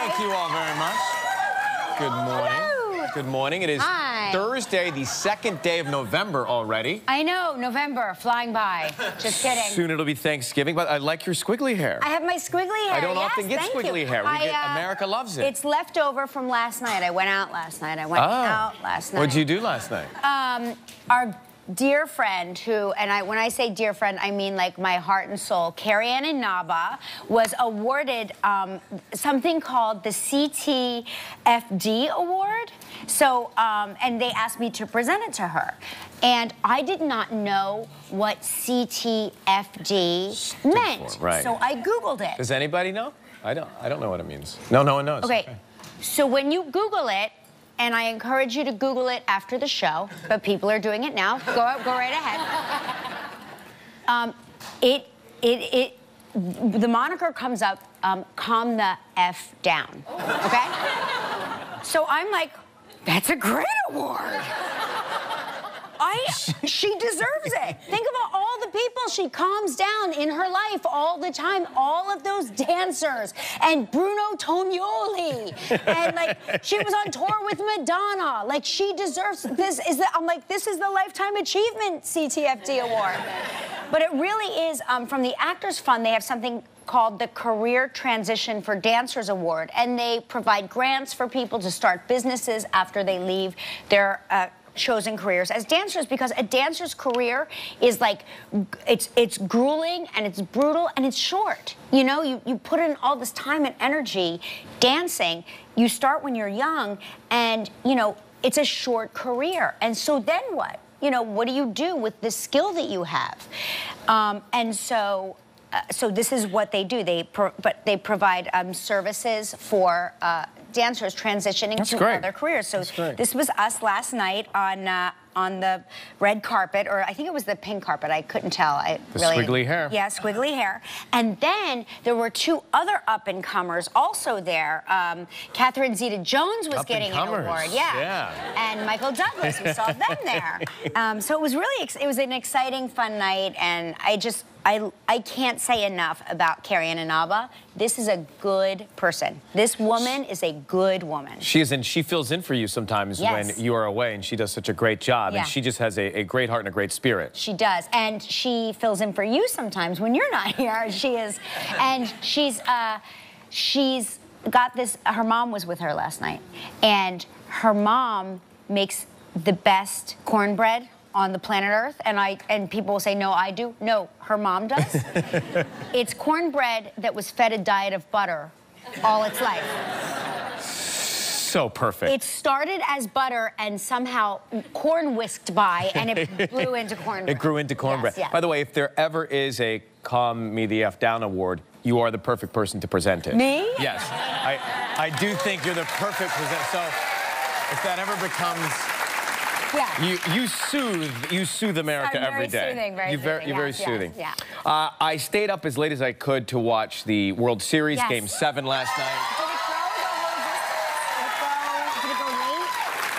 Thank you all very much. Good morning. Hello. Good morning. It is Thursday, the 2nd day of November already. I know, November, flying by. Just kidding. Soon it'll be Thanksgiving, but I like your squiggly hair. I have my squiggly hair. I don't often get squiggly hair. America loves it. It's left over from last night. I went out last night. What'd you do last night? Our dear friend who, and when I say dear friend, I mean like my heart and soul, Carrie Ann Inaba, was awarded something called the CTFD Award. So, and they asked me to present it to her. And I did not know what CTFD meant. Right. So I Googled it. Does anybody know? I don't know what it means. No one knows. Okay. So when you Google it, and I encourage you to Google it after the show, but people are doing it now. Go right ahead. The moniker comes up, calm the F down, okay? So I'm like, that's a great award. She deserves it. Think about all the people she calms down in her life all the time. All of those dancers and Bruno Tonioli. And like, she was on tour with Madonna. Like, she deserves this. I'm like, this is the Lifetime Achievement CTFD Award. But it really is, from the Actors Fund, they have something called the Career Transition for Dancers Award. And they provide grants for people to start businesses after they leave their chosen careers as dancers, because a dancer's career is like, it's grueling and it's brutal and it's short. You know, you put in all this time and energy dancing. You start when you're young and, you know, it's a short career. And so then what? You know, what do you do with the skill that you have? So this is what they do. They provide services for dancers transitioning to other careers. So this was us last night on the red carpet, or I think it was the pink carpet. I couldn't tell. Squiggly hair. Yeah, squiggly hair. And then there were two other up-and-comers also there. Catherine Zeta-Jones was getting an award. Yeah. And Michael Douglas. We saw them there. So it was really, it was an exciting, fun night, and I can't say enough about Carrie Ann Inaba. This is a good person. This woman is a good woman. She is, and she fills in for you sometimes when you are away, and she does such a great job. And she just has a great heart and a great spirit. She does, and she fills in for you sometimes when you're not here. She is, and she's got this. Her mom was with her last night, and her mom makes the best cornbread on the planet Earth, and people will say, no, I do. No, her mom does. It's cornbread that was fed a diet of butter all its life. So perfect. It started as butter and somehow corn whisked by, and it grew into cornbread. It grew into cornbread. Yes. By the way, if there ever is a Calm Me the F Down award, you are the perfect person to present it. Me? Yes. I do think you're the perfect presenter. So if that ever becomes... You soothe America every day. You're very soothing. Yeah. I stayed up as late as I could to watch the World Series Game 7 last night.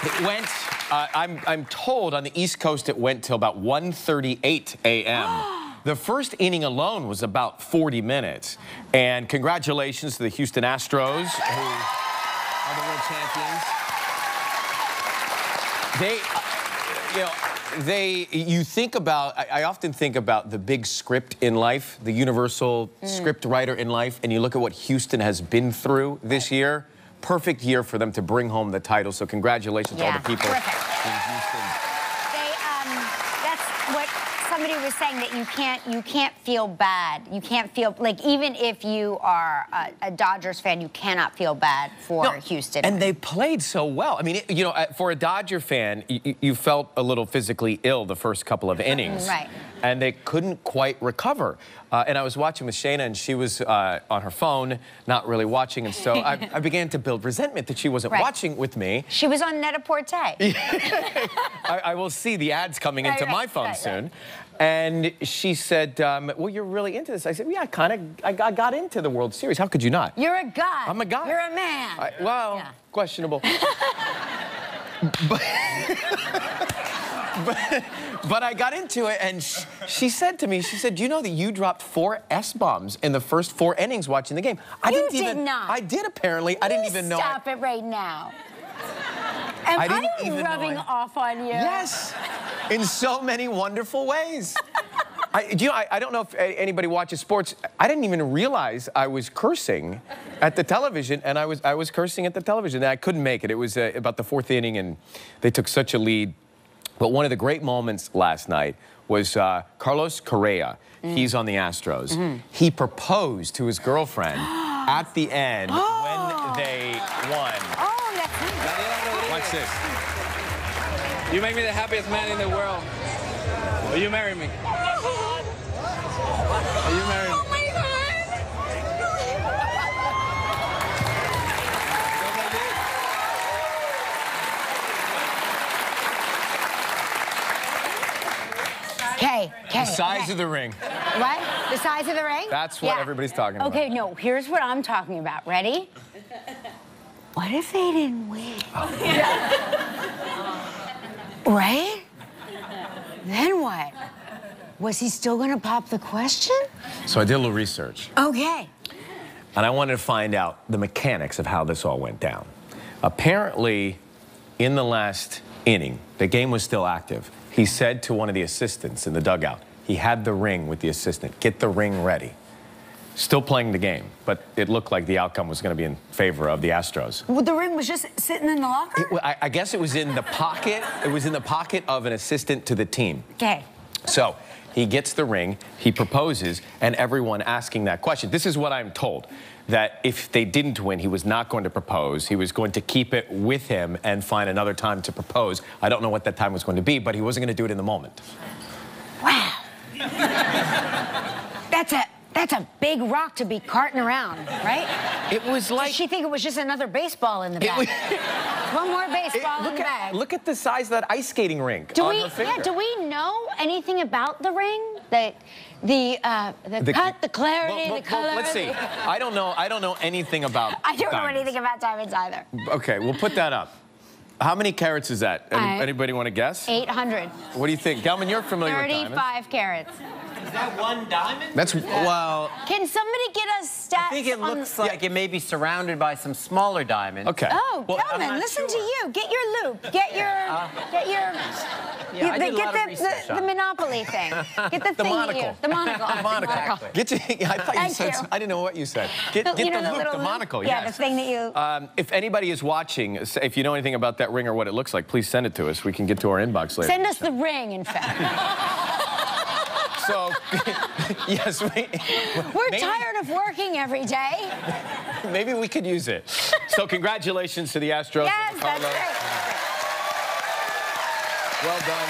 Did it went, I'm told on the East Coast it went till about 1:38 a.m. The first inning alone was about 40 minutes. And congratulations to the Houston Astros, who are the world champions. You think about, I often think about the big script in life, the universal script writer in life, and you look at what Houston has been through this year. Perfect year for them to bring home the title, so congratulations to all the people in Houston. That's what somebody was saying, that you can't feel bad. You can't feel, like, even if you are a Dodgers fan, you cannot feel bad for Houston. And they played so well. I mean, you know, for a Dodger fan, you felt a little physically ill the first couple of innings. Right. And they couldn't quite recover. And I was watching with Shayna, and she was on her phone, not really watching. And so I began to build resentment that she wasn't watching with me. She was on Net-a-Porter. I will see the ads coming into my phone soon. And she said, well, you're really into this. I said, yeah, I got into the World Series. How could you not? You're a guy. I'm a guy. You're a man. Well, questionable. But I got into it, and she said to me, she said, do you know that you dropped 4 S-bombs in the first 4 innings watching the game? You did not. I did, apparently. I didn't even know. Stop it right now. Am I rubbing off on you? Yes, in so many wonderful ways. I don't know if anybody watches sports. I didn't even realize I was cursing at the television, and I was cursing at the television. And I couldn't make it. It was about the 4th inning, and they took such a lead. But one of the great moments last night was Carlos Correa. He's on the Astros. He proposed to his girlfriend at the end when they won. Oh, that's nice. Watch this. You make me the happiest man in the world. Will you marry me? Will you marry me? Oh my God! Okay. The size of the ring. What? The size of the ring? That's what everybody's talking about. Okay, no, here's what I'm talking about. Ready? What if they didn't win? Right? Then what? Was he still gonna pop the question? So I did a little research. Okay. And I wanted to find out the mechanics of how this all went down. Apparently, in the last inning, the game was still active. He said to one of the assistants in the dugout, he had the ring with the assistant, get the ring ready. Still playing the game, but it looked like the outcome was going to be in favor of the Astros. Well, the ring was just sitting in the locker? I guess it was in the pocket. It was in the pocket of an assistant to the team. Okay. So he gets the ring, he proposes, and everyone asking that question. This is what I'm told, that if they didn't win, he was not going to propose. He was going to keep it with him and find another time to propose. I don't know what that time was going to be, but he wasn't going to do it in the moment. Wow. That's a big rock to be carting around, right? It was like... Did she think it was just another baseball in the bag? One more baseball in the bag. Look at the size of that ice skating rink Do on we, her finger. yeah, do we know anything about the ring? The cut, the clarity, the color? Let's see. I don't know anything about I don't know diamonds. anything about diamonds either. Okay, we'll put that up. How many carats is that? Anybody want to guess? 800. What do you think? Gelman, you're familiar with diamonds. 35 carats. Is that 1 diamond? That's, well... Can somebody get us stats? I think it looks like it may be surrounded by some smaller diamonds. Okay. Oh, Well, I'm Gelman, not listen to sure. you. Get your loop. Get your... Yeah, I did a lot of research the on it. Monopoly thing. Get the thing monocle. that you... The monocle. The monocle. Exactly. Get you, I thought you Thank said... you. I didn't know what you said. Get You know, the loop, little the monocle, Yeah, yes. the thing that you... If anybody is watching, if you know anything about that ring or what it looks like, please send it to us. We can get to our inbox later. Send us the ring, in fact. So, yes, We're tired of working every day. maybe we could use it. So congratulations to the Astros. Yes, and that's Carlos. great. Well done.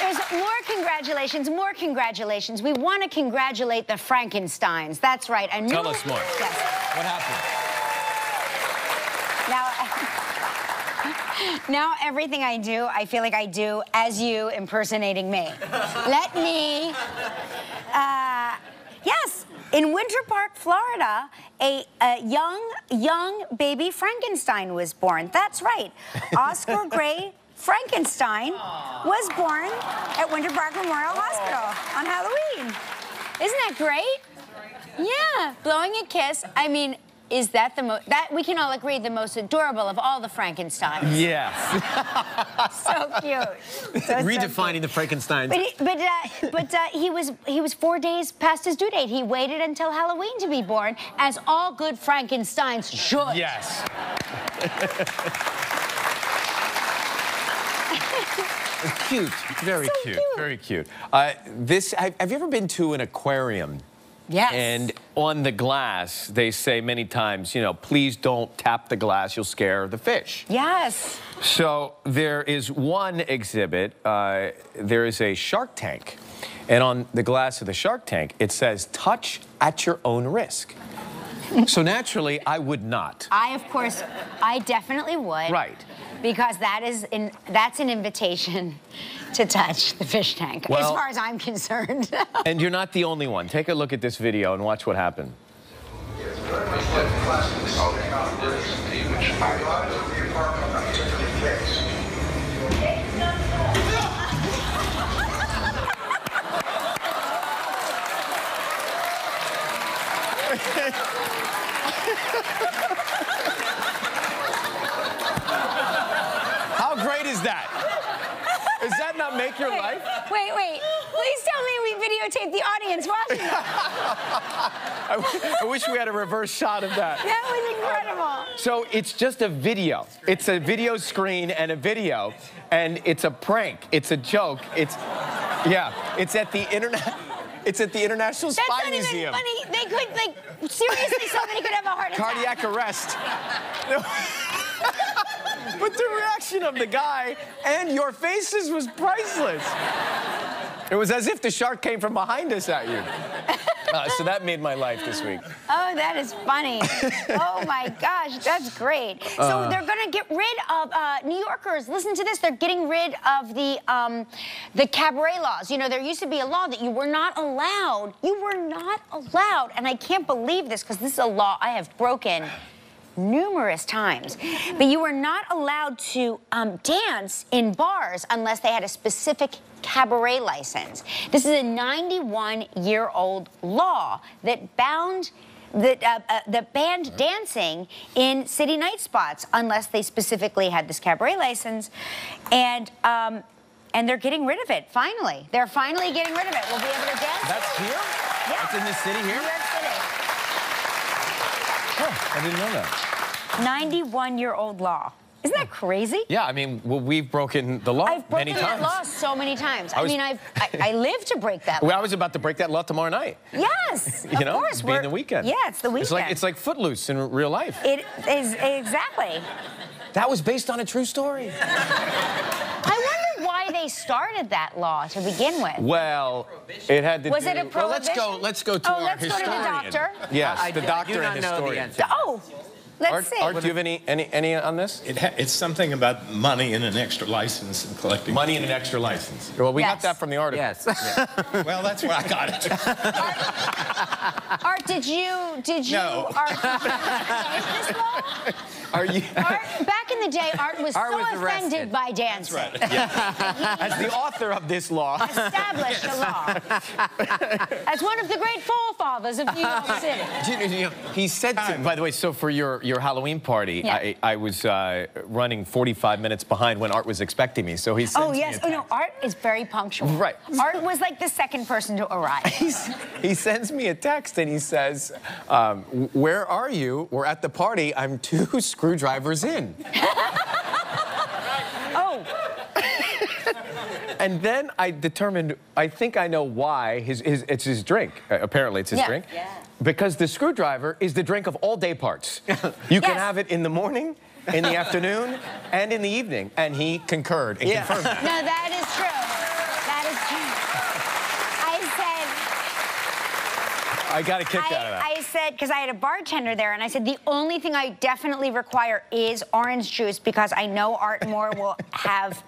There's more congratulations. We want to congratulate the Frankensteins. That's right. Tell us more. Yes. What happened? Now everything I do, I feel like I do as you impersonating me. Let me, yes, in Winter Park, Florida, a young baby Frankenstein was born. That's right. Oscar Gray Frankenstein was born at Winter Park Memorial Hospital on Halloween. Isn't that great? Yeah, blowing a kiss. I mean, is that the most, we can all agree, the most adorable of all the Frankensteins. Yes. So cute. Redefining the Frankensteins. But he was 4 days past his due date. He waited until Halloween to be born, as all good Frankensteins should. Yes. Cute. Very So cute. cute. Very cute. Have you ever been to an aquarium? Yes. And on the glass, they say many times, you know, please don't tap the glass, you'll scare the fish. Yes. So there is one exhibit, there is a shark tank. And on the glass of the shark tank, it says, touch at your own risk. So naturally, I would not. I definitely would. Right. Because that's an invitation to touch the fish tank, as Well, far as I'm concerned. And you're not the only one. Take a look at this video and watch what happened. How great is that? Does that not make your life? Wait. Please tell me we videotaped the audience watching that. I wish we had a reverse shot of that. That was incredible. So it's just a video. It's a video screen and a video, and it's a prank. It's a joke. It's at the International Spy That's not Museum. even funny. They could, like, seriously, somebody could have a heart attack. Cardiac arrest. But the reaction of the guy and your faces was priceless. It was as if the shark came from behind us at you. So that made my life this week. Oh, that is funny. Oh, my gosh, that's great. So they're going to get rid of, New Yorkers, listen to this, they're getting rid of the cabaret laws. You know, there used to be a law that you were not allowed, and I can't believe this because this is a law I have broken numerous times, but you were not allowed to dance in bars unless they had a specific cabaret license. This is a 91-year-old law that banned dancing in city night spots unless they specifically had this cabaret license, and they're getting rid of it. Finally, they're finally getting rid of it. We'll be able to dance. That's here? Yeah. That's in this city here? New York City. Oh, I didn't know that. 91-year-old law. Isn't that crazy? Yeah, I mean, well, we've broken the law I've broken many times. that law so many times. I live to break that law. Well, I was about to break that law tomorrow night. Yes, You know, of course. it's being the weekend. Yeah, it's the weekend. It's like Footloose in real life. It is, exactly. That was based on a true story. I wonder why they started that law to begin with. Well, it had to Was do... it a prohibition? Well, let's go to our historian. Let's go to the doctor. Yes, the I doctor do not and know the historian. answer. Oh, let's see. Art, do you have any on this? It's something about money and an extra license and collecting. Money and an extra license. Well, we got that from the article. Yes. Well, that's where I got it. Art, did you? No. Art, this law? Are you... Art, back in the day, Art was Art so was offended arrested. by dancing. That's right. As the author of this law... Established a law. As one of the great forefathers of New York City. You know, he said to, by the way, so for your Halloween party, Yeah. I was running 45 minutes behind when Art was expecting me, so he sends Oh, me yes. a Oh, no, text. Art is very punctual. Right. Art was like the second person to arrive. He sends me a text and he says, where are you? We're at the party. I'm 2 screwdrivers in. Oh. And then I determined, I think I know why. It's his drink. Apparently, it's his drink. Yeah. Because the screwdriver is the drink of all day parts. You can Yes. have it in the morning, in the afternoon, and in the evening. And he concurred and confirmed that. No, that is true. That is true. I got a kick out of that. I said, because I had a bartender there, and I said, the only thing I definitely require is orange juice because I know Art Moore will have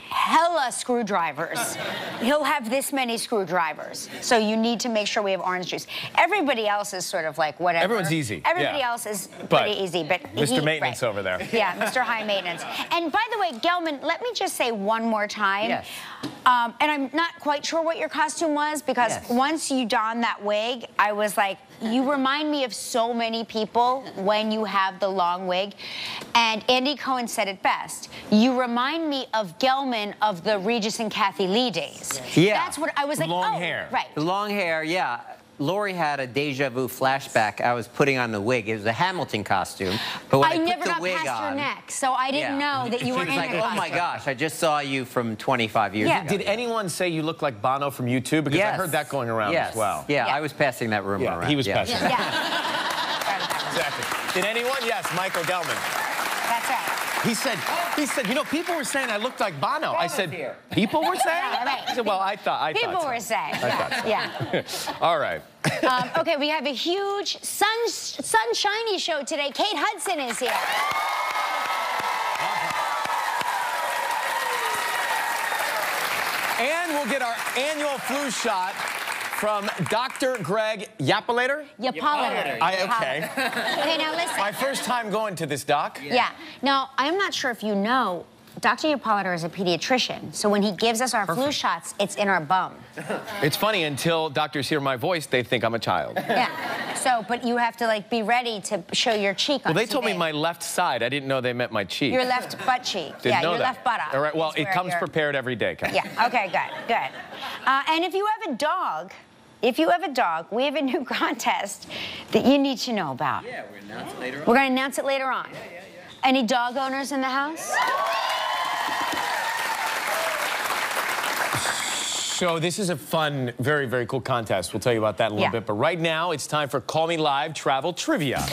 hella screwdrivers. He'll have this many screwdrivers. So you need to make sure we have orange juice. Everybody else is sort of like whatever. Everyone's easy. Everybody Yeah. else is But pretty easy. But Mr. Maintenance over there. Yeah, Mr. High Maintenance. And by the way, Gelman, let me just say one more time. Yes. And I'm not quite sure what your costume was because Yes. once you donned that wig, I was like, you remind me of so many people when you have the long wig. And Andy Cohen said it best. You remind me of Gelman of the Regis and Kathy Lee days. Yeah. That's what I was like, Long oh, hair. right. The long hair, yeah. Lori had a deja vu flashback. I was putting on the wig. It was a Hamilton costume. But when I, I put never the got wig past your on, neck, so I didn't know that you were she in was like, your oh my costume. gosh, I just saw you from 25 years Yeah. ago. Did anyone say you look like Bono from U2? Because I heard that going around yes. as well. Yeah, Yeah. I was passing that rumor Yeah, around. he was passing. Yeah. Exactly. Did anyone? Yes, Michael Gelman. That's right. He said, you know, people were saying I looked like Bono. I said, here. people were saying? Yeah, right. He said, well, I thought People so. were saying. thought so. Yeah. All right. Okay, we have a huge sunshiny show today. Kate Hudson is here. And we'll get our annual flu shot from Dr. Greg Yapalater. Yapalater. Okay. Okay, now listen. My first time going to this doc. Yeah. Now, I'm not sure if you know, Dr. Yapalater is a pediatrician, so when he gives us our flu shots, it's in our bum. It's funny, until doctors hear my voice, they think I'm a child. Yeah. So, but you have to like be ready to show your cheek on Well, they TV. told me my left side. I didn't know they meant my cheek. Your left butt cheek. Didn't know your that. left buttock. All right, well, is it where comes you're- prepared every day, Kat. Yeah, okay, good. And if you have a dog, we have a new contest that you need to know about. Yeah, we're announcing it later on. We're going to announce it later on. Any dog owners in the house? So this is a fun, very, very cool contest. We'll tell you about that in a little Yeah. bit. But right now, it's time for Call Me Live Travel Trivia.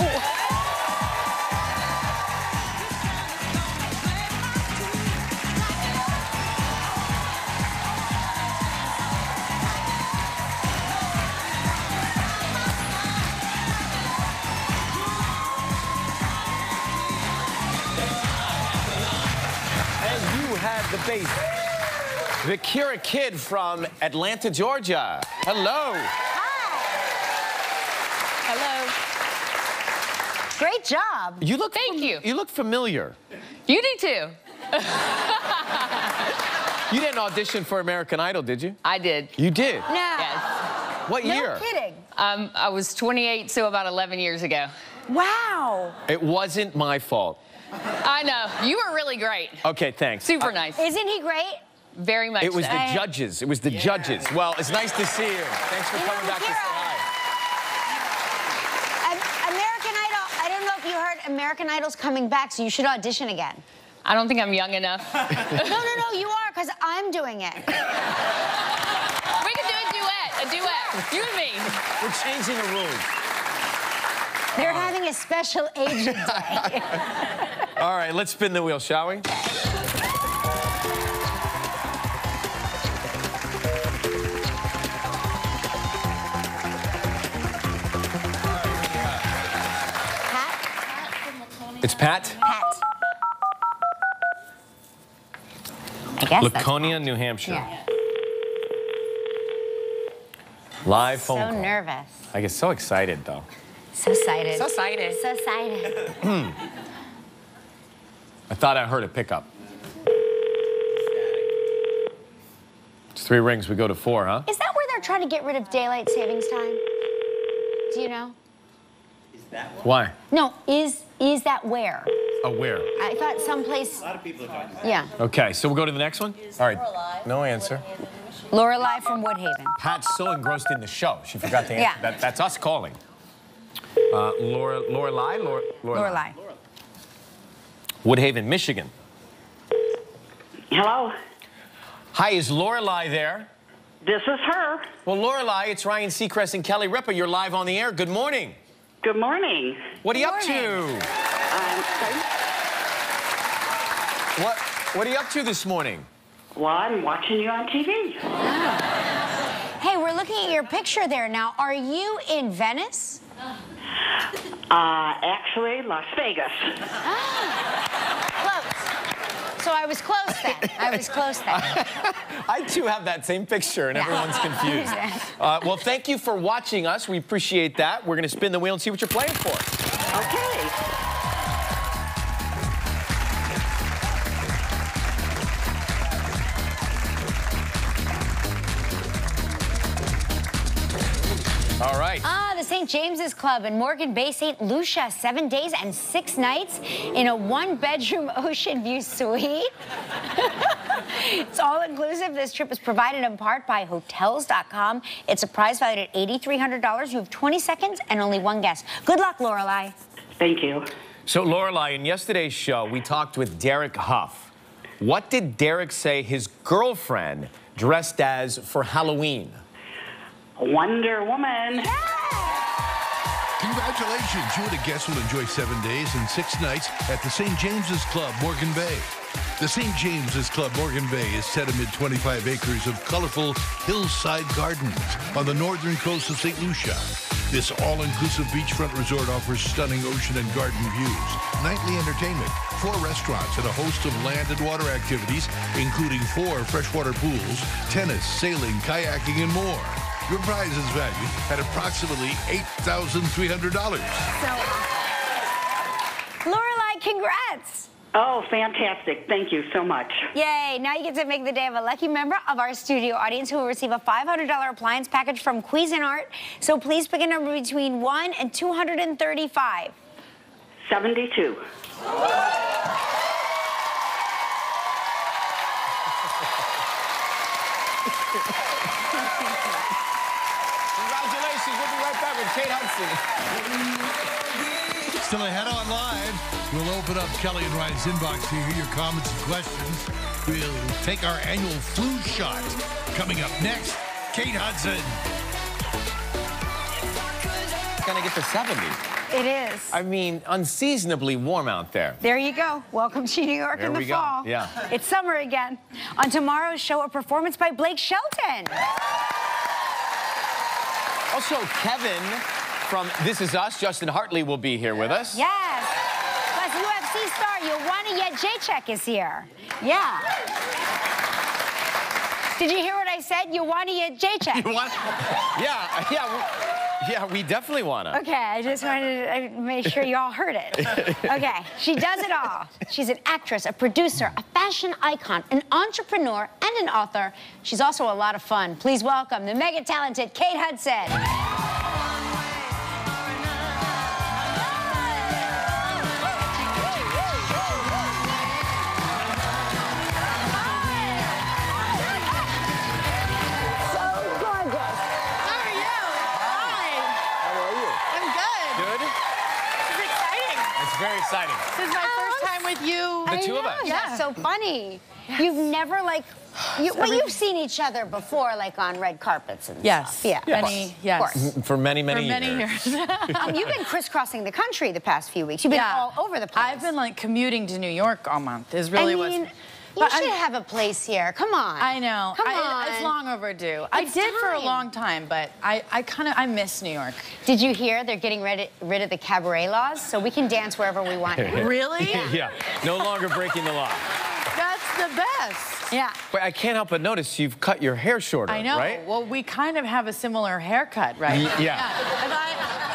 And you have the base. Vakira Kid from Atlanta, Georgia. Hello. Hello. Great job. You look Thank you. You look familiar. You do too. You didn't audition for American Idol, did you? I did. You did. No. Yes. What No year? kidding. I was 28, so about 11 years ago. Wow. It wasn't my fault. I know. You were really great. Okay, thanks. Super nice. Isn't he great? Very much It was so. the judges. It was the judges. Well, it's nice to see you. Thanks for You know, coming back to say Vakira, hi. American Idol, I don't know if you heard American Idol's coming back, so you should audition again. I don't think I'm young enough. No, you are, because I'm doing it. We can do a duet. You and me. We're changing the rules. They're having a special agent day. All right, let's spin the wheel, shall we? Pat? It's Pat. Pat. I guess Laconia, New Hampshire. Yeah. Live So phone call. nervous. I get so excited, though. So excited. So excited. So excited. I thought I heard a pickup. It's 3 rings. We go to 4, huh? Is that where they're trying to get rid of daylight savings time? Do you know? Why? No, is that where? Oh, where? I thought someplace. A lot of people are talking about it. Yeah. Okay, so we'll go to the next one? All right. No answer. Lorelei from Woodhaven. Pat's so engrossed in the show, she forgot to answer. Yeah. That's us calling. Lorelei? Lorelei. Woodhaven, Michigan. Hello, Hi, is Lorelei there? this is her. Well, Lorelei, it's Ryan Seacrest and Kelly Ripa. You're live on the air. Good morning. Good morning. What are you Good up to? What are you up to this morning? Well, I'm watching you on TV. Hey, we're looking at your picture there now. Are you in Venice? Actually, Las Vegas. Close. So I was close then. I too have that same picture, and Yeah. everyone's confused. Well, thank you for watching us. We appreciate that. We're going to spin the wheel and see what you're playing for. Okay. All right. The St. James's Club in Morgan Bay, St. Lucia, 7 days and 6 nights in a 1-bedroom ocean view suite. It's all inclusive. This trip is provided in part by Hotels.com. It's a prize valued at $8,300. You have 20 seconds and only 1 guess. Good luck, Lorelei. Thank you. So, Lorelei, in yesterday's show, we talked with Derek Huff. What did Derek say his girlfriend dressed as for Halloween? Wonder Woman. Congratulations, you and a guest will enjoy 7 days and 6 nights at the St. James's Club, Morgan Bay. The St. James's Club, Morgan Bay is set amid 25 acres of colorful hillside gardens on the northern coast of St. Lucia. This all-inclusive beachfront resort offers stunning ocean and garden views, nightly entertainment, 4 restaurants, and a host of land and water activities, including 4 freshwater pools, tennis, sailing, kayaking, and more. Your prize is valued at approximately $8,300. Lorelei, congrats. Oh, fantastic. Thank you so much. Yay, now you get to make the day of a lucky member of our studio audience who will receive a $500 appliance package from Cuisinart. So please pick a number between 1 and 235. 72. Congratulations. We'll be right back with Kate Hudson. Still ahead on live. We'll open up Kelly and Ryan's inbox to hear your comments and questions. We'll take our annual flu shot. Coming up next, Kate Hudson. It's going to get to 70. It is. I mean, unseasonably warm out there. There you go. Welcome to New York There in the we go. fall. Yeah. It's summer again. On tomorrow's show, a performance by Blake Shelton. Also, Kevin from This Is Us, Justin Hartley, will be here with us. Yes. Plus, UFC star Ioana Jędrzejczyk is here. Yeah. Did you hear what I said? Ioana Jędrzejczyk. You want? Yeah, we definitely want to. Okay, I just wanted to make sure you all heard it. Okay, she does it all. She's an actress, a producer, a fashion icon, an entrepreneur, and an author. She's also a lot of fun. Please welcome the mega-talented Kate Hudson. Very exciting. This is my first time with you. The two of us. Yeah. That's so funny. Yes. You've never, like, you've seen each other before, like, on red carpets and stuff. Yeah. Yes. For many You've years. been crisscrossing the country the past few weeks. You've been all over the place. I've been, like, commuting to New York all month. Is really what's... You should have a place here. Come on. I know. Come on. It's long overdue. I did for a long time, but I miss New York. Did you hear they're getting rid of the cabaret laws, so we can dance wherever we want? Really? Yeah. No longer breaking the law. That's the best. Yeah. But I can't help but notice you've cut your hair shorter, I know. right? Well, we kind of have a similar haircut, right?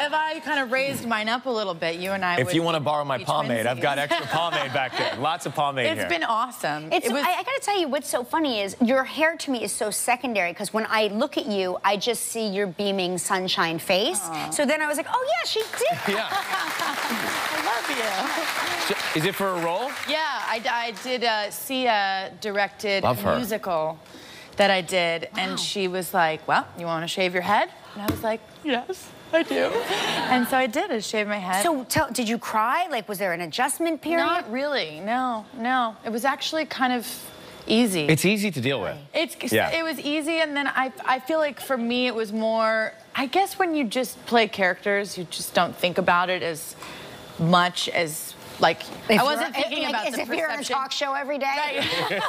If I kind of raised mine up a little bit, you and I would... If you want to borrow my pomade, I've got extra pomade back there. Lots of pomade here. It's been awesome. I got to tell you, what's so funny is your hair to me is so secondary because when I look at you, I just see your beaming sunshine face. Aww. So then I was like, oh, yeah, she did. Yeah. I love you. So, is it for a role? Yeah, I did Sia directed a musical that I did, and she was like, well, you want to shave your head? And I was like, yes, I do. And so I did. I shaved my head. So did you cry? Like, was there an adjustment period? Not really. No. It was actually kind of easy. It's easy to deal with. It was easy, and then I feel like for me it was more, I guess when you just play characters, you just don't think about it as much as, like, I wasn't thinking about the perception. If you're in a talk show every day. Right.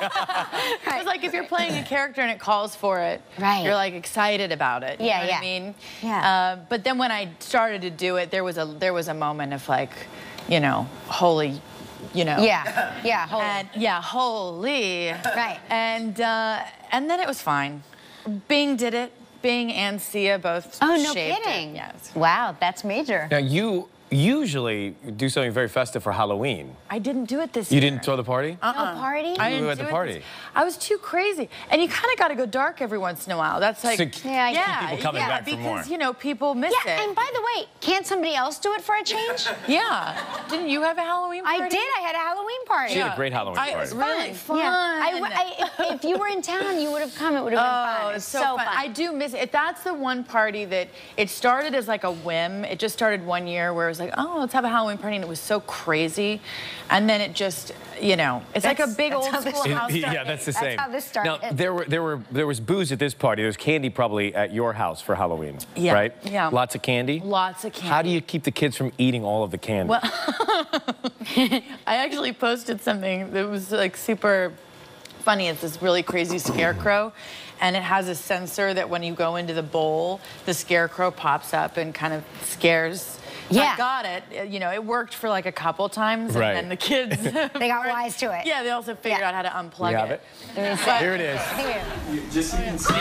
It's like if you're playing a character and it calls for it, you're like excited about it. You know what I mean? Yeah. But then when I started to do it, there was a moment of like, you know, holy, you know. Yeah, holy. And, holy. Right. And then it was fine. Bing did it. Bing and Sia both Oh, no shaved kidding. It. Yes. Wow, that's major. Now, you usually do something very festive for Halloween. I didn't do it this year. You didn't throw the party? No party? I didn't do at the party. I was too crazy. And you kind of got to go dark every once in a while. That's like... So keep people coming back for more. Because, you know, people miss it. And by the way, can't somebody else do it for a change? Yeah. Didn't you have a Halloween party? I did. I had a Halloween party. She had a great Halloween party. It was really fun. Yeah. If you were in town, you would have come. It would have been fun. It's so fun. I do miss it. That's the one party that it started as like a whim. It just started one year where it was like, oh, let's have a Halloween party, and it was so crazy. And then it just, you know, it's like a big old school house. Yeah, that's the same. That's how this started. Now, there was booze at this party. There was candy probably at your house for Halloween, right? Yeah. Lots of candy? Lots of candy. How do you keep the kids from eating all of the candy? Well, I actually posted something that was like super funny. It's this really crazy scarecrow, and it has a sensor that when you go into the bowl, the scarecrow pops up and kind of scares. So I got it. You know, it worked for like a couple times, and then the kids they got wise to it. Yeah, they also figured out how to unplug it. Here it is. Just so you can see.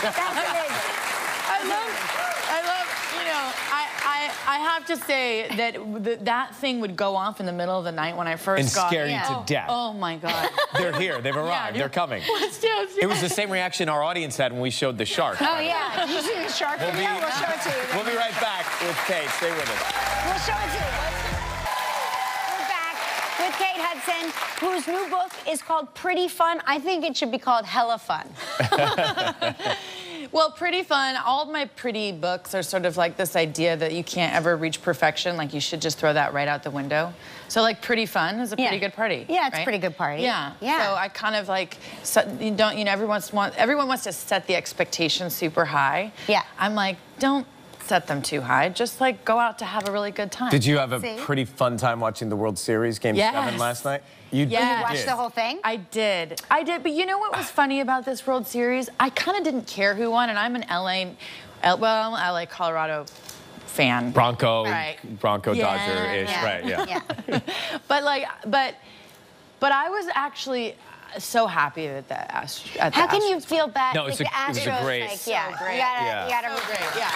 That's amazing. I have to say that that thing would go off in the middle of the night when I first And got scare you to death. Oh my God. They're here. They've arrived. They're coming. What's downstairs? It was the same reaction our audience had when we showed the shark. Oh, yeah. Did you see the shark video? We'll show it to you. We'll be right back with Kate. Stay with us. We'll show it to you. We're back with Kate Hudson, whose new book is called Pretty Fun. I think it should be called Hella Fun. Well, Pretty Fun, all of my pretty books are sort of like this idea that you can't ever reach perfection, like you should just throw that right out the window. So like Pretty Fun is a pretty good party. Yeah, it's right? a pretty good party. Yeah. Yeah. So I kind of like, everyone wants to set the expectations super high. Yeah. I'm like, don't set them too high. Just like go out to have a really good time. Did you have a pretty fun time watching the World Series Game 7 last night? You watched the whole thing? I did. But you know what was funny about this World Series? I kind of didn't care who won, and I'm an LA, Colorado fan. Bronco, right. Dodger-ish, right? Yeah. But I was actually so happy that the Astros. How can you feel bad? No, it was a great. Like, yeah, you gotta root for it. Yeah.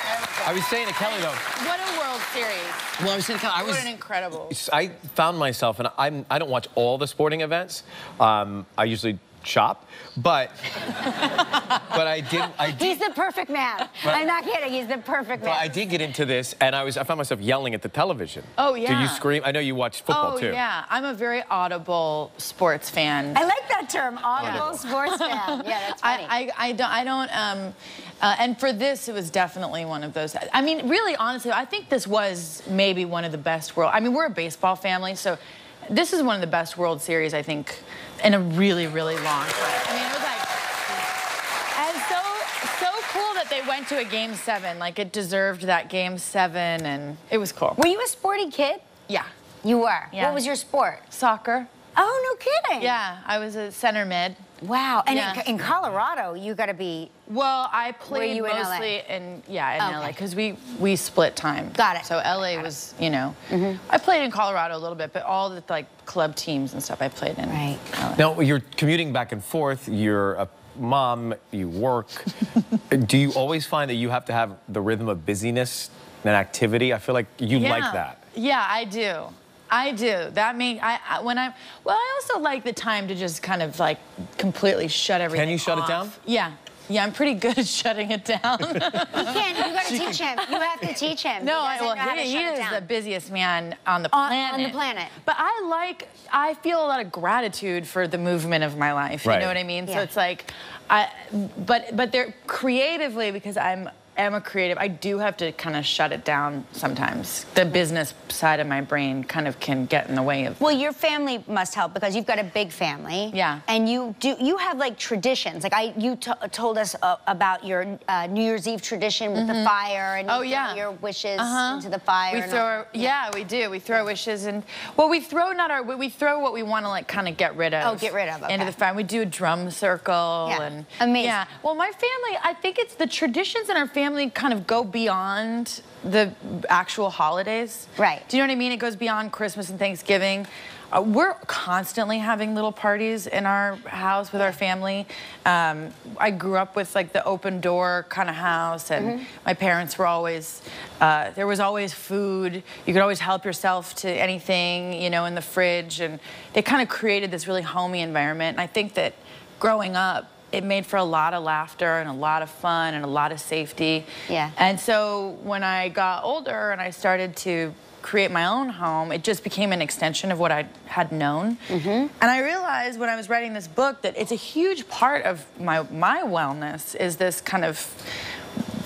I was saying to Kelly though. What a World Series. Well, I was saying to Kelly, what an incredible. I found myself, and I don't watch all the sporting events. I usually shop, but I did. He's the perfect man. I'm not kidding. He's the perfect man. Well, I did get into this, and I found myself yelling at the television. Oh yeah. Do you scream? I know you watch football too. Oh yeah. I'm a very audible sports fan. I like that term, audible sports fan. Yeah, that's funny. I don't. And for this, it was definitely one of those. I mean, really, honestly, I think this was maybe one of the best world. I mean, we're a baseball family, so this is one of the best World Series, I think, in a really, really long time. I mean, it was like, and so cool that they went to a Game 7. Like, it deserved that Game 7, and it was cool. Were you a sporty kid? Yeah. You were? Yeah. What was your sport? Soccer. Oh, no kidding. Yeah, I was a center mid. Wow. And Yeah. in Colorado, you got to be... Well, I played you in LA? mostly in LA, because we split time. Got it. So LA was, I played in Colorado a little bit, but all the like club teams and stuff I played in. Right. LA. Now you're commuting back and forth. You're a mom. You work. Do you always find that you have to have the rhythm of busyness and activity? I feel like you like that. Yeah, I do. I do. That means I also like the time to just kind of like completely shut everything off. Can you shut it down? Yeah. Yeah, I'm pretty good at shutting it down. You can't. You got to teach him. You have to teach him. No, he is the busiest man on the planet. On the planet. But I feel a lot of gratitude for the movement of my life. You know what I mean? Yeah. So it's like, but they're creatively, because I'm a creative, I do have to kind of shut it down sometimes. The business side of my brain kind of can get in the way of. Well, your family must help because you've got a big family. Yeah. And you have like traditions. Like you told us about your New Year's Eve tradition with the fire and your wishes into the fire. We throw, we do. We throw wishes and we throw what we want to like kind of get rid of. Oh, get rid of. Okay. Into the fire. We do a drum circle and amazing. Yeah. Well, my family, I think it's the traditions in our family kind of go beyond the actual holidays. Right. Do you know what I mean? It goes beyond Christmas and Thanksgiving. We're constantly having little parties in our house with our family. I grew up with like the open door kind of house, and my parents were always, there was always food. You could always help yourself to anything, in the fridge, and they kind of created this really homey environment. And I think that growing up, it made for a lot of laughter and a lot of fun and a lot of safety. Yeah. And so when I got older and I started to create my own home, it just became an extension of what I had known. And I realized when I was writing this book that it's a huge part of my wellness is this kind of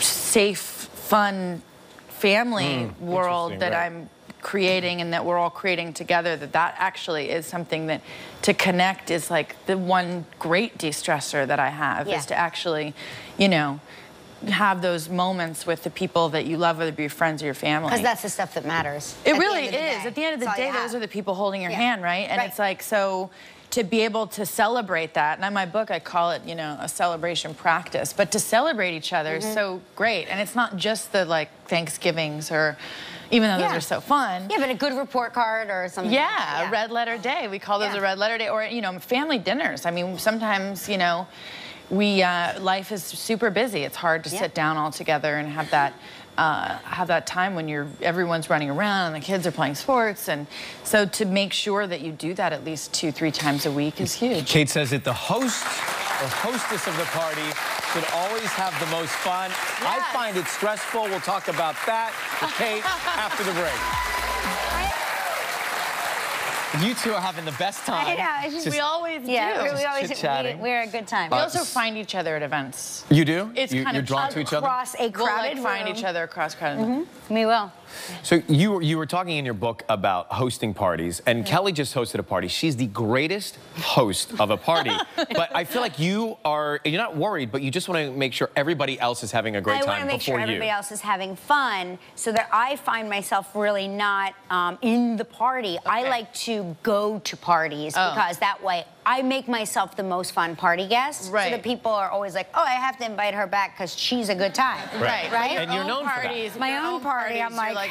safe, fun family world that I'm creating and that we're all creating together, that actually is something that to connect is like the one great de-stressor that I have is to actually, have those moments with the people that you love, whether it be your friends or your family. Because that's the stuff that matters. It really is. At the end of the day, those are the people holding your hand, right? And it's like, so to be able to celebrate that, and in my book I call it, a celebration practice, but to celebrate each other is so great. And it's not just the like Thanksgivings or, even though those are so fun. Yeah, but a good report card or something. Yeah, a red letter day. We call those a red letter day. Or, family dinners. I mean, sometimes, life is super busy. It's hard to sit down all together and have that have that time when everyone's running around and the kids are playing sports. And so to make sure that you do that at least 2-3 times a week is huge. Kate says that the host or hostess of the party should always have the most fun. Yes. I find it stressful. We'll talk about that with Kate after the break. You two are having the best time. I know. It's just, we always do. Yeah, we always chit-chatting. we're a good time. We also find each other at events. You do? It's you're drawn to each other? Across a crowded We'll find room. each other across crowded. We will. So you were talking in your book about hosting parties, and Kelly just hosted a party. She's the greatest host of a party. But I feel like you're not worried, but you just want to make sure everybody else is having a great I time want to make before sure you. everybody else is having fun so that I find myself really not in the party. I like to go to parties because that way I make myself the most fun party guest. Right. So that people are always like, oh, I have to invite her back because she's a good time. Right. Right? And you're known for that. parties, My your own party, I'm you're like-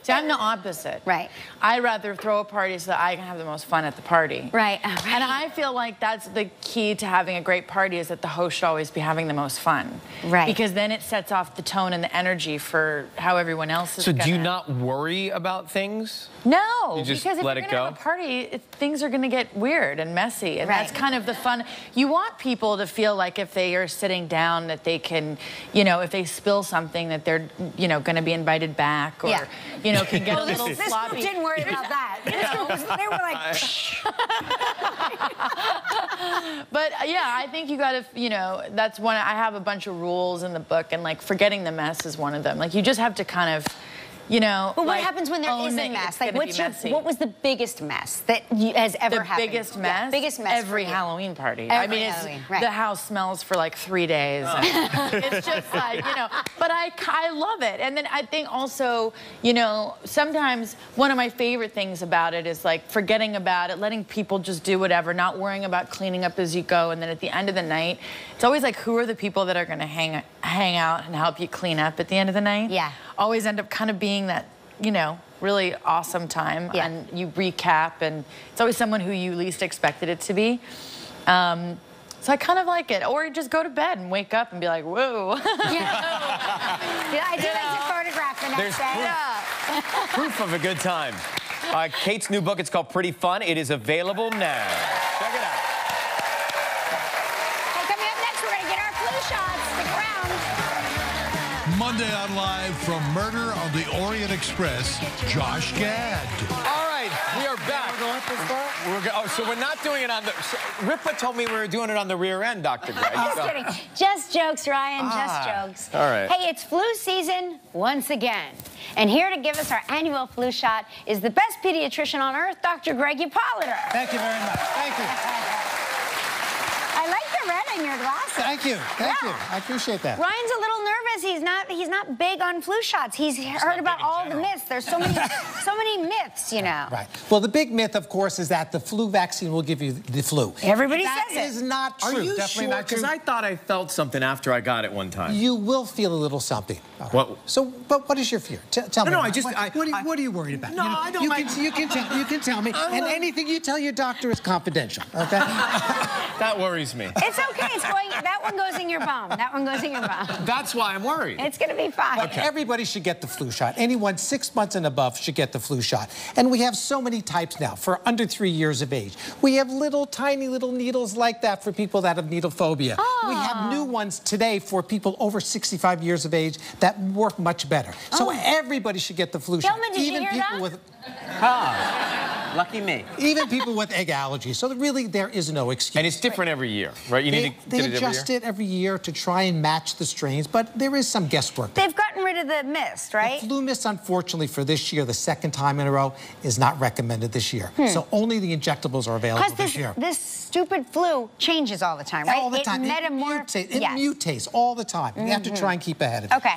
see, I'm the opposite. Right. I rather throw a party so that I can have the most fun at the party. Right. And I feel like that's the key to having a great party is that the host should always be having the most fun. Right. Because then it sets off the tone and the energy for how everyone else is So gonna... do you not worry about things? No, You just because if let you're it gonna go? have a party, things are gonna get weird and messy, and that's Right. kind of the fun. You want people to feel like if they are sitting down that they can, you know, if they spill something that they're, you know, gonna be invited back, or, Yeah. you know, can get a little This group sloppy. didn't worry about that. This group they were like, But yeah, I think you gotta, you know, that's one. I have a bunch of rules in the book, and like forgetting the mess is one of them. Like you just have to kind of, you know. but what like, happens when there own is a that mess? it's Like, gonna be messy. what was the biggest mess that has ever The happened? biggest Yeah, mess? biggest mess. Every for you. Halloween party. Every I mean, Halloween, right. the house smells for like 3 days. It's just like, you know, but I love it. And then I think also, you know, sometimes one of my favorite things about it is like forgetting about it, letting people just do whatever, not worrying about cleaning up as you go. And then at the end of the night, it's always like, who are the people that are going to hang out and help you clean up at the end of the night? Yeah. Always end up kind of being that, you know, really awesome time, Yeah. and you recap, and it's always someone who you least expected it to be. So I kind of like it. Or just go to bed and wake up and be like, whoa. Yeah, I do like to photograph the next day. Proof of a good time. Kate's new book, it's called Pretty Fun. It is available now. Check it out. Hey, coming up next, we're going to get our flu shots. Stick around. Monday on Live from Murder on the Orient Express, Josh Gad. All right, we are back. So we're not doing it on the... Ripa told me we were doing it on the rear end, Dr. Greg. Just kidding. Just jokes, Ryan. Just jokes. all right. Hey, it's flu season once again. And here to give us our annual flu shot is the best pediatrician on earth, Dr. Greg Yapalater. Thank you very much. Thank you. I like the red in your glasses. Thank you. Thank Yeah. you. I appreciate that. Ryan's a little nervous. He's not big on flu shots. He's heard about all the myths. There's so many myths, you know. Right. Well, the big myth, of course, is that the flu vaccine will give you the flu. Everybody That says it. is not true. Are you Definitely sure? not true. Because I thought I felt something after I got it one time. You will feel a little something. All right. What? So, but what is your fear? Tell me. No, I Ryan. just- What are you worried about? No, You know, I don't You mind- can tell me, and anything you tell your doctor is confidential. Okay. That worries me. It's okay. That one goes in your bum. That one goes in your bum. That's why I'm worried. It's gonna be fine. Everybody should get the flu shot. Anyone 6 months and above should get the flu shot. And we have so many types now for under 3 years of age. We have tiny little needles like that for people that have needle phobia. We have new ones today for people over 65 years of age that work much better. So everybody should get the flu shot. Gentlemen, did you hear people that? with Lucky me. even people with egg allergies. So really there is no excuse. And it's different every year, right? You need to They get it every adjust year? it every year to try and match the strains, but there is some guesswork. They've gotten rid of the mist, right? The flu mist, unfortunately, for this year, the second time in a row, is not recommended this year. So only the injectables are available Because this year. this stupid flu changes all the time, right? All the time. It Yes. mutates all all the time. You have to try and keep ahead of it. Okay.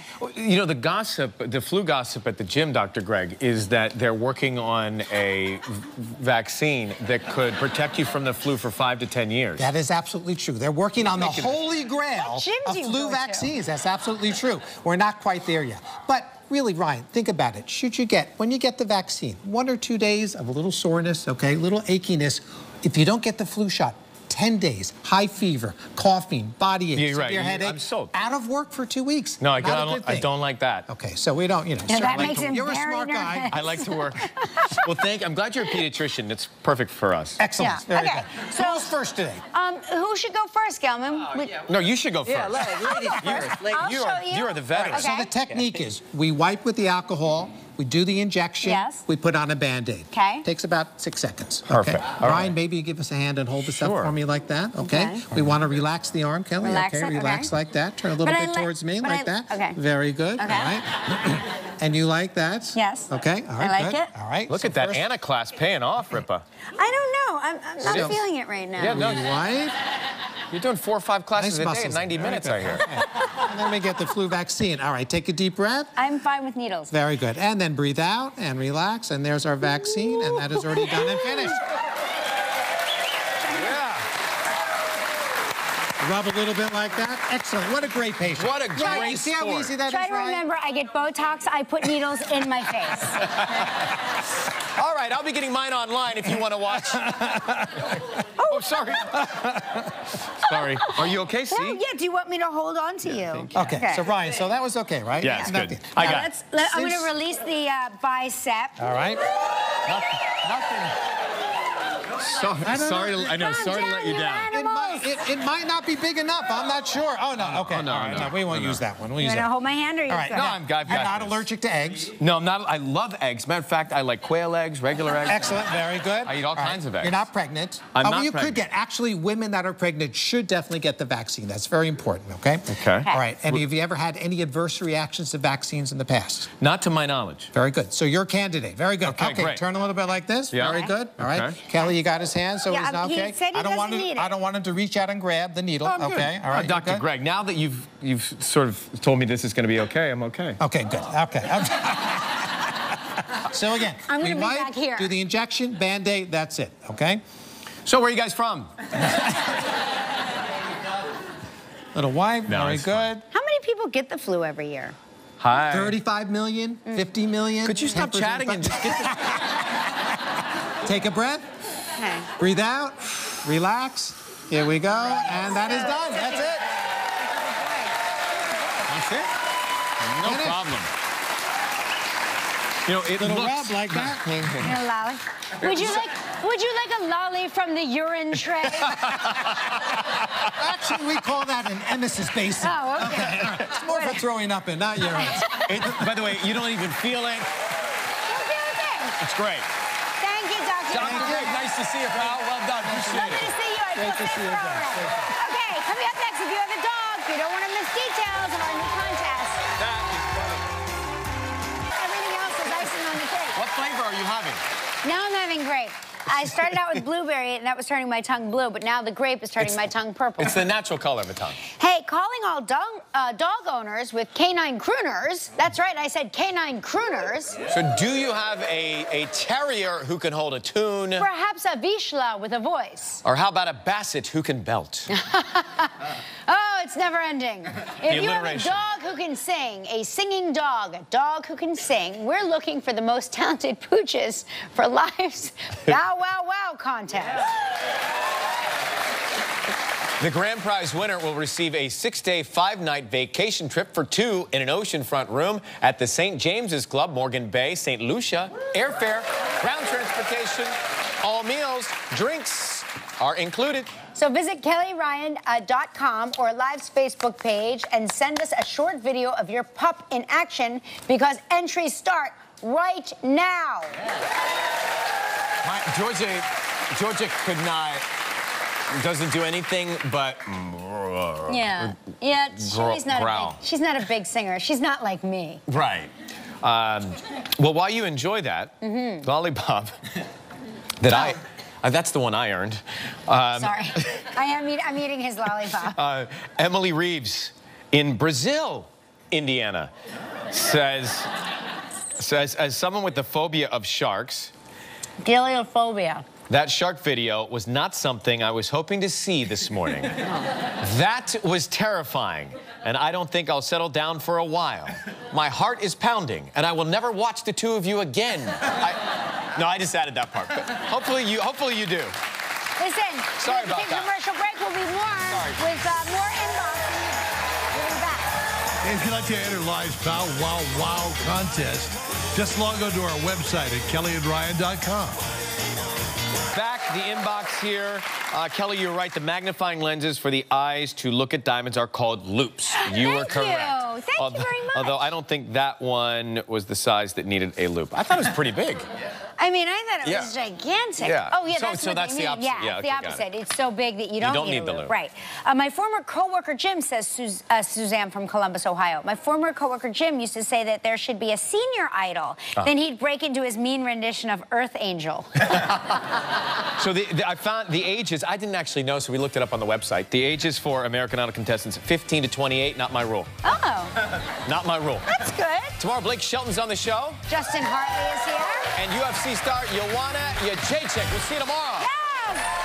You know, the flu gossip at the gym, Dr. Greg, is that they're working on a vaccine that could protect you from the flu for 5 to 10 years. That is absolutely true. They're working on the holy grail What gyms of do you flu go to? vaccines. That's absolutely true. We're not quite there yet. But really, Ryan, think about it. When you get the vaccine, 1 or 2 days of a little soreness, okay, a little achiness, if you don't get the flu shot, 10 days, high fever, coughing, body aches, You're right. severe headache. I'm sold. Out of work for 2 weeks. No, I Not a good thing. don't like that. Okay, so we don't, Yeah, that makes him you're a very smart guy. nervous. I like to work. Well, I'm glad you're a pediatrician. It's perfect for us. Excellent. Yeah. Very Okay, good. so- Who's first today? Who should go first, Gelman? No, you should go first. Yeah, ladies first. Ladies. I'll show you. You are the veteran. Okay. So the technique is we wipe with the alcohol, we do the injection, Yes. we put on a Band-Aid. Okay. Takes about 6 seconds. Perfect. Okay. All Ryan, right. maybe you give us a hand and hold this Sure. up for me like that. Okay. Okay. We want to relax the arm, Kelly. Relax okay. it, Relax okay. like that. Turn a little But I bit like- towards me but like I- that. okay. Very good. Okay. All right. And you like that? Yes. Okay. All right. I like good. it. All right. Look so at that first, Anna class paying off, Ripa. I don't know. I'm not Still. feeling it right now. Yeah, no. we wipe. You're doing 4 or 5 classes Nice a day in muscles. 90 Very minutes, good. I hear. And then we get the flu vaccine. All right. Take a deep breath. I'm fine with needles. Very good. And then breathe out and relax. And there's our vaccine. And that is already done and finished. Yeah. Rub a little bit like that. Excellent. What a great patient. What a Right, great you see how sport. easy that is, Try to Ryan? remember, I get Botox, I put needles in my face. All right, I'll be getting mine online if you want to watch. Oh, sorry. Sorry. Are you okay, Oh, see? yeah, do you want me to hold on to you? Okay, so Ryan, so that was okay, right? Yeah, it's good. Nothing. I Now got it. I'm going Since- to release the bicep. All right. Sorry to let you down. It might not be big enough. I'm not sure. Oh, no. Okay. no, All right, no, we won't use that one. We'll You use want to that. hold my hand or you All right. go? No, now, I've got you're not this. allergic to eggs. No, I'm not. I love eggs. Matter of fact, I like quail eggs, regular eggs. Excellent. Very good. I eat all kinds of eggs. You're not pregnant. I'm Oh, not you pregnant. could get. Actually, women that are pregnant should definitely get the vaccine. That's very important, okay? Okay. All right. And have you ever had any adverse reactions to vaccines in the past? Not to my knowledge. Very good. So you're a candidate. Very good. Okay, great. Turn a little bit like this. Yeah. Very good. All right. Okay. Kelly, you got his hand, so Yeah, he's not he okay. said he doesn't need it. I don't want him to reach out and grab the needle. I'm good. Okay. All right. you Dr. good? Greg, now that you've sort of told me this is going to be okay, I'm okay. Okay, good. Okay. So again, I'm we gonna be wipe, back here. do the injection, Band-Aid, that's it, okay? So where are you guys from? Little wipe, No, very it's good. fine. How many people get the flu every year? Hi. 35 million, 50 million. Could you stop 10%. chatting and just get the... Take a breath, Okay. breathe out, relax. Here we go, and that is done. That's it. That's it? No Finish. problem. You know, it Little looks... rub like that. A lolly. Would you like a lolly from the urine tray? Actually, we call that an emesis basin. Oh, okay. All right. It's more for throwing up in, not urine. By the way, you don't even feel it. Okay. It's great. Thank you, Dr. Dr. Greg, nice to see you, pal. Well done. Appreciate Lovely it. to see you. I feel Great to safer see you again. already. Okay, coming up next, if you have a dog, you don't want to miss details of our new contest. That is funny. Everything else is icing on the cake. What flavor are you having? Now I'm having grape. I started out with blueberry, and that was turning my tongue blue, but now the grape is turning my tongue purple. It's the natural color of the tongue. Hey, calling all dog owners with canine crooners. That's right, I said canine crooners. So do you have a terrier who can hold a tune? Perhaps a Vizsla with a voice. Or how about a basset who can belt? Oh, it's never ending. If you have a alliteration. dog who can sing, a singing dog, a dog who can sing, we're looking for the most talented pooches for Life's Bow Wow Wow contest. The grand prize winner will receive a 6-day, 5-night vacation trip for 2 in an oceanfront room at the St. James's Club, Morgan Bay, St. Lucia. Airfare, ground transportation, all meals, drinks are included. So visit kellyryan.com or Live's Facebook page and send us a short video of your pup in action because entries start right now. Georgia could not, doesn't do anything but... Yeah, she's not a big singer. She's not like me. Right. Well, while you enjoy that, lollipop that that's the one I earned. Sorry, I'm eating his lollipop. Emily Reeves in Brazil, Indiana, says, as someone with the phobia of sharks, Giliophobia. that shark video was not something I was hoping to see this morning. That was terrifying, and I don't think I'll settle down for a while. My heart is pounding, and I will never watch the two of you again. No, I just added that part, but hopefully you do. Listen, Sorry we'll about take a that. commercial break. We'll be with more inbox. We'll be back. And if you'd like to enter Live's Pow Wow Wow contest, just log on to our website at kellyandryan.com. Back, the inbox here. Kelly, you're right. The magnifying lenses for the eyes to look at diamonds are called loupes. You were correct. Thank you very much. Although I don't think that one was the size that needed a loupe. I thought it was pretty big. I mean, I thought it was gigantic. Yeah. Oh, yeah, So that's the opposite. Yeah, Yeah, it's the okay, got opposite. It's so big that you don't need the loop. Right. My former coworker Jim, says Suzanne from Columbus, Ohio. My former coworker Jim used to say that there should be a senior idol. Then he'd break into his mean rendition of Earth Angel. So I found the ages, I didn't actually know, so we looked it up on the website. The ages for American Idol contestants, 15 to 28, not my rule. Oh. Not my rule. That's good. Tomorrow, Blake Shelton's on the show. Justin Hartley is here. And UFC star Joanna Jacek. We'll see you tomorrow. Yeah.